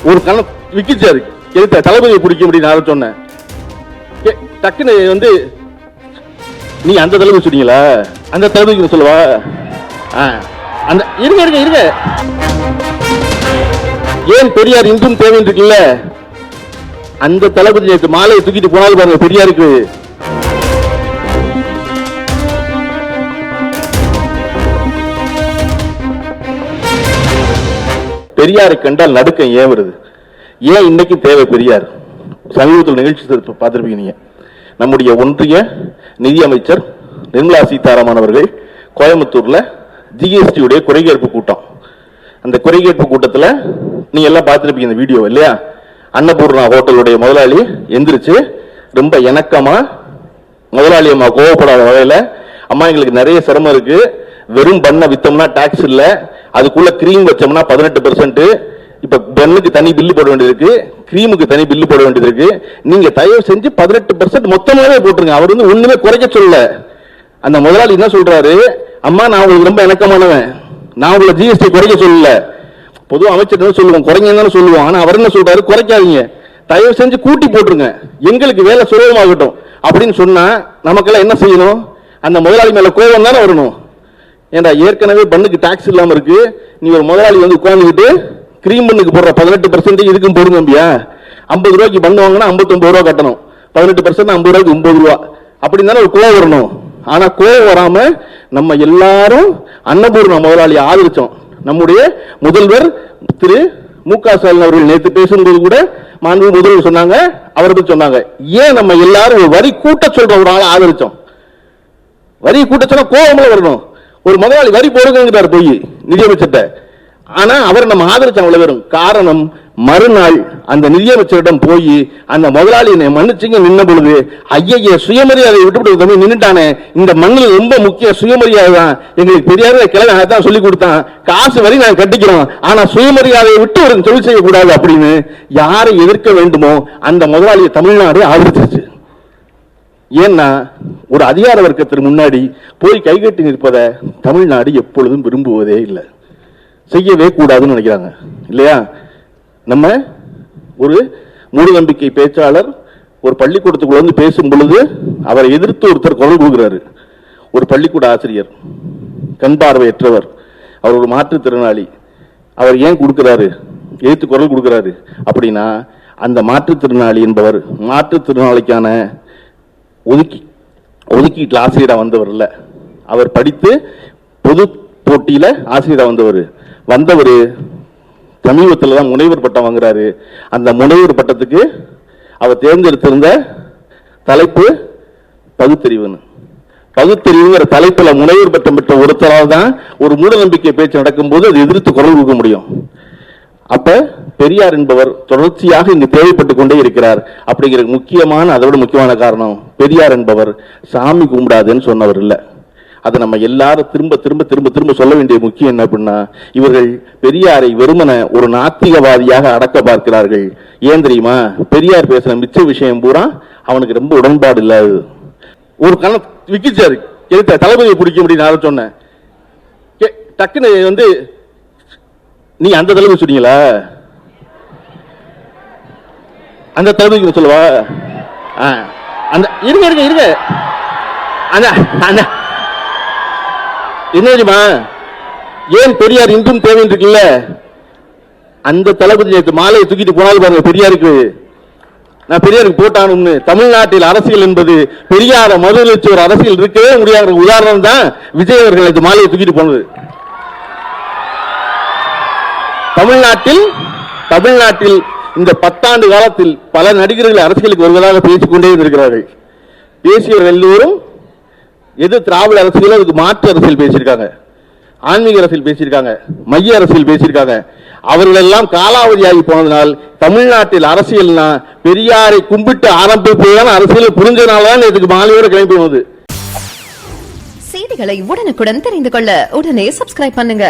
ஒரு கணம் விக்கிச்சாரு எதிர்த்த தளபதியை பிடிக்க முடியும் நான் சொன்னேன். டக்குன்னு வந்து நீ அந்த தளபதி சொன்னீங்களா, அந்த தளபதிக்கு சொல்லவா? அந்த இருங்க இருங்க இருங்க, ஏன் பெரியார் இன்றும் தேவை இருக்குல்ல, அந்த தளபதி நேற்று மாலையை தூக்கிட்டு போனாலும் பாருங்க பெரியாருக்கு. பெரியாரை கண்டால் நடுக்கம் ஏன் வருது? ஏன் இன்னைக்கு தேவை பெரியார்? சமீபத்தில் நிகழ்ச்சி பார்த்திருப்பீங்க நீங்க. நம்முடைய ஒன்றிய நிதியமைச்சர் நிர்மலா சீதாராமன் அவர்கள் கோயம்புத்தூர்ல ஜிஎஸ்டி உடைய குறைகேட்பு கூட்டம், அந்த குறைகேட்பு கூட்டத்தில் நீங்க எல்லாம் பார்த்திருப்பீங்க இந்த வீடியோ இல்லையா? அன்னபூர்ணா ஹோட்டலுடைய முதலாளி எந்திரிச்சு ரொம்ப இணக்கமா முதலாளி அம்மா கோவப்படாத வகையில, அம்மா எங்களுக்கு நிறைய சிரமம் இருக்கு, வெறும் பண்ண வித்தோம்னா டாக்ஸ் இல்ல, அதுக்குள்ள கிரீம் வச்சோம்னா 18%, இப்ப பெண்ணுக்கு தனி பில்லு போட வேண்டியது இருக்கு, கிரீமுக்கு தனி பில்லு போட வேண்டியது இருக்கு, நீங்க தயவு செஞ்சு 18% மொத்தமாவே போட்டுருங்க. அவர் வந்து ஒண்ணுமே குறைக்க சொல்லல. அந்த முதலாளி என்ன சொல்றாரு, அம்மா நான் உங்களுக்கு ரொம்ப இணக்கமானவன், நான் உங்களை ஜிஎஸ்டி குறைக்க சொல்லல, பொதுவாக அமைச்சர் சொல்லுவோம் குறைங்கன்னு சொல்லுவோம், ஆனா அவர் என்ன சொல்றாரு, குறைக்காதீங்க, தயவு செஞ்சு கூட்டி போட்டுருங்க, எங்களுக்கு வேலை சுலபமாகட்டும் அப்படின்னு சொன்னா நமக்கெல்லாம் என்ன செய்யணும்? அந்த முதலாளி மேல கோபம் தானே வரணும். ஏண்டா ஏற்கனவே பண்ணுக்கு டாக்ஸ் இல்லாம இருக்கு, நீ ஒரு முதலாளி வந்து உட்கார்ந்துக்கிட்டு கிரீம் பண்ணுக்கு போடுற 18% இதுக்கும் போடுங்க நம்பியா, 50 ரூபாய்க்கு பண்ணு வாங்கினா 59 ரூபா கட்டணும், 18% 50 ரூபாய்க்கு 9 ரூபா, அப்படின்னு தானே ஒரு கோவம் வரணும். ஆனா கோவம் வராம நம்ம எல்லாரும் அன்னபூர்ணா முதலாளியை ஆதரிச்சோம். நம்முடைய முதல்வர் திரு மு.க. ஸ்டாலின் அவர்கள் நேற்று பேசும்போது கூட மாண்பு முதல்வர் சொன்னாங்க, அவர்கள் சொன்னாங்க, ஏன் நம்ம எல்லாரும் ஒரு வரி கூட்ட சொல்ற ஒரு ஆளை ஆதரிச்சோம்? வரி கூட்ட சொன்னா கோவம்ல வரணும். ஒரு முதலாளி வரி போடுங்கிறார் போய் நிதியமைச்சர்கிட்ட, ஆனா அவர் நம்ம ஆதரிச்சோம் அவ்வளவு வரும். காரணம், மறுநாள் அந்த நிதியமைச்சரிடம் போய் அந்த முதலாளி என்னை மன்னிச்சுங்க நின்ன பொழுது, ஐய சுயமரியாதை விட்டுவிட்டு தம்பி நின்றுட்டானே, இந்த மண்ணில் ரொம்ப முக்கிய சுயமரியாதை தான், எங்களுக்கு பெரியார கிளை தான் சொல்லி கொடுத்தான், காசு வரி நான் கட்டிக்கிறோம், ஆனா சுயமரியாதையை விட்டு ஒரு தொழில் செய்யக்கூடாது அப்படின்னு யாரை எதிர்க்க வேண்டுமோ அந்த முதலாளியை தமிழ்நாடு ஆதரிச்சிருச்சு. ஏன்னா ஒரு அதிகார வர்க்கத்திற்கு முன்னாடி போய் கைகட்டி நிற்பதை தமிழ்நாடு எப்பொழுதும் விரும்புவதே இல்லை, செய்யவே கூடாதுன்னு நினைக்கிறாங்க இல்லையா? நம்ம ஒரு மூட நம்பிக்கை பேச்சாளர் ஒரு பள்ளிக்கூடத்துக்குள்ள வந்து பேசும் பொழுது அவரை எதிர்த்து ஒருத்தர் குரல் கொடுக்கிறாரு. ஒரு பள்ளிக்கூட ஆசிரியர், கண் பார்வையற்றவர், அவர் ஒரு மாற்றுத்திறனாளி, அவர் ஏன் கொடுக்கிறாரு, எதிர்த்து குரல் கொடுக்கிறாரு அப்படின்னா, அந்த மாற்றுத்திறனாளி என்பவர் மாற்றுத்திறனாளிக்கான ஒதுக்கீட்டில் ஆசிரியரா வந்தவர் இல்ல, அவர் படித்து பொது போட்டியில ஆசிரியரா வந்தவர் சமீபத்தில் தான் முனைவர் பட்டம் வாங்குறாரு. அந்த முனைவர் பட்டத்துக்கு அவர் தேர்ந்தெடுத்திருந்த தலைப்பு பகுத்தறிவுங்கிற தலைப்புல முனைவர் பட்டம் பெற்ற ஒருத்தரால் தான் ஒரு மூட நம்பிக்கை பேச்சு நடக்கும் போது அது எதிர்த்து குரல் கொடுக்க முடியும். அப்ப பெரியார் என்பவர் தொடர்ச்சியாக இங்கு தேவைப்பட்டுக் கொண்டே இருக்கிறார். அப்படிங்கிற அதோட முக்கியமான காரணம், பெரியார் என்பவர் சாமி கும்பிடாதுன்னு சொன்னவர் இல்ல. அதை நம்ம எல்லாரும் திரும்ப திரும்ப திரும்ப திரும்ப சொல்ல வேண்டிய முக்கியம் என்ன அப்படின்னா, இவர்கள் பெரியாரை வெறுமன ஒரு நாத்திகவாதியாக அடக்க பார்க்கிறார்கள். ஏன் தெரியுமா? பெரியார் பேசுற மிச்ச விஷயம் பூரா அவனுக்கு ரொம்ப உடன்பாடு இல்லாது. ஒரு கணம் விக்கிச்சாரு எதிர்த்த தளபதியை பிடிக்க முடியும் நான் சொன்னேன். டக்குன்னு வந்து நீ அந்த தளபதி சொன்னீங்களா, அந்த தளபதிக்கு சொல்லவா? அந்த இருங்க இருங்க இருங்க, அந்த என்ன தெரியுமா, ஏன் பெரியார் இன்றும் தேவை இருக்குல்ல, அந்த தளபதி நேற்று மாலையை தூக்கிட்டு போனாலும் பாருங்க பெரியாருக்கு, நான் பெரியாருக்கு போட்டானும்னு. தமிழ்நாட்டில் அரசியல் என்பது பெரியார மறுதளிச்சு ஒரு அரசியல் இருக்கவே முடியாத உதாரணம் தான் விஜய் அவர்கள் நேற்று மாலையை தூக்கிட்டு போனது. தமிழ்நாட்டில் இந்த 10 ஆண்டு காலத்தில் பல நடிகர்கள் அரசியலுக்கு வருவதாக பேசிக்கொண்டே இருக்கிறார்கள். பேசியவர்கள் எல்லோரும் எது திராவிட அரசியல், அதுக்கு மாற்று அரசியல் பேசியிருக்காங்க, ஆன்மீக அரசியல் பேசியிருக்காங்க, மைய அரசியல் பேசியிருக்காங்க. அவர்கள் எல்லாம் காலாவதியாகி போனதனால் தமிழ்நாட்டில் அரசியல்னா பெரியாரை கும்பிட்டு ஆரம்பிப்பதுதான் அரசியல் புரிஞ்சதுனாலதான் இதுக்கு மாலையோட கிளம்பி போகுது. செய்திகளை உடனுக்குடன் தெரிந்து கொள்ள உடனே சப்ஸ்கிரைப் பண்ணுங்க.